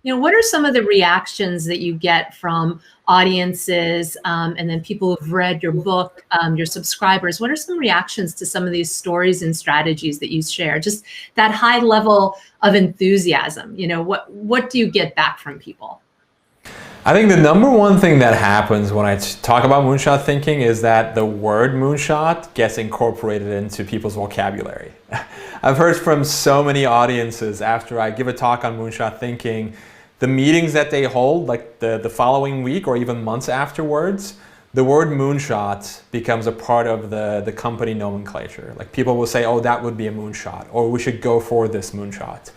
What are some of the reactions that you get from audiences, and then people who've read your book, your subscribers? What are some reactions to some of these stories and strategies that you share? Just that high level of enthusiasm. What do you get back from people? I think the number one thing that happens when I talk about moonshot thinking is that the word moonshot gets incorporated into people's vocabulary. I've heard from so many audiences after I give a talk on moonshot thinking, the meetings that they hold, like the following week or even months afterwards, the word moonshot becomes a part of the company nomenclature. Like people will say, oh, that would be a moonshot, or we should go for this moonshot.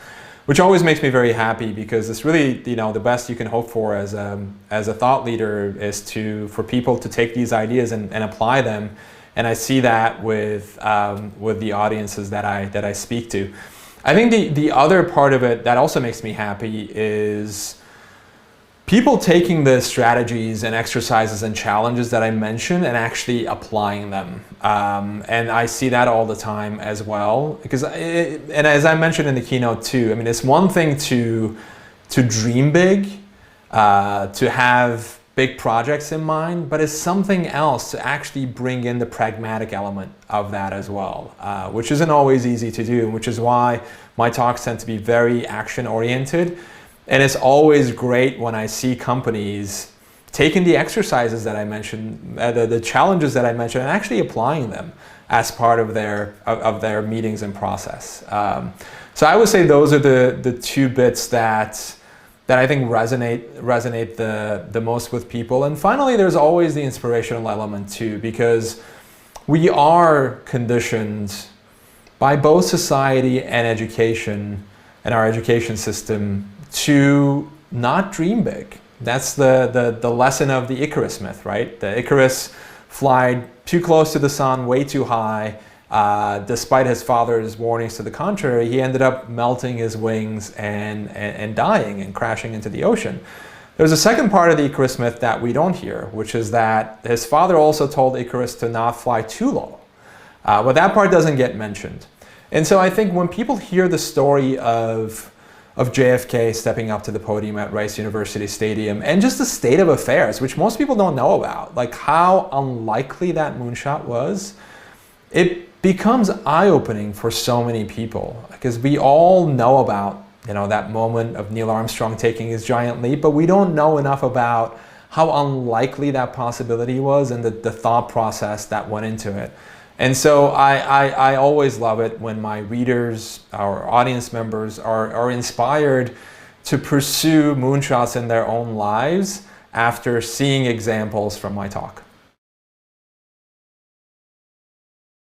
Which always makes me very happy, because it's really, the best you can hope for as a thought leader is for people to take these ideas and apply them. And I see that with the audiences that I speak to. I think the other part of it that also makes me happy is people taking the strategies and exercises and challenges that I mentioned and actually applying them. And I see that all the time as well. And as I mentioned in the keynote too, I mean, it's one thing to dream big, to have big projects in mind, but it's something else to actually bring in the pragmatic element of that as well, which isn't always easy to do, which is why my talks tend to be very action-oriented. And it's always great when I see companies taking the exercises that I mentioned, the challenges that I mentioned, and actually applying them as part of their meetings and process. So I would say those are the two bits that I think resonate the most with people. And finally, there's always the inspirational element too, because we are conditioned by both society and education and our education system to not dream big. That's the lesson of the Icarus myth, right? The Icarus flied too close to the sun, way too high. Despite his father's warnings to the contrary, he ended up melting his wings and dying and crashing into the ocean. There's a second part of the Icarus myth that we don't hear, which is that his father also told Icarus to not fly too low. But that part doesn't get mentioned. And so I think when people hear the story of JFK stepping up to the podium at Rice University Stadium, and just the state of affairs, which most people don't know about, like how unlikely that moonshot was, it becomes eye-opening for so many people, because we all know about that moment of Neil Armstrong taking his giant leap, but we don't know enough about how unlikely that possibility was and the thought process that went into it. And so I always love it when my readers, our audience members are inspired to pursue moonshots in their own lives after seeing examples from my talk.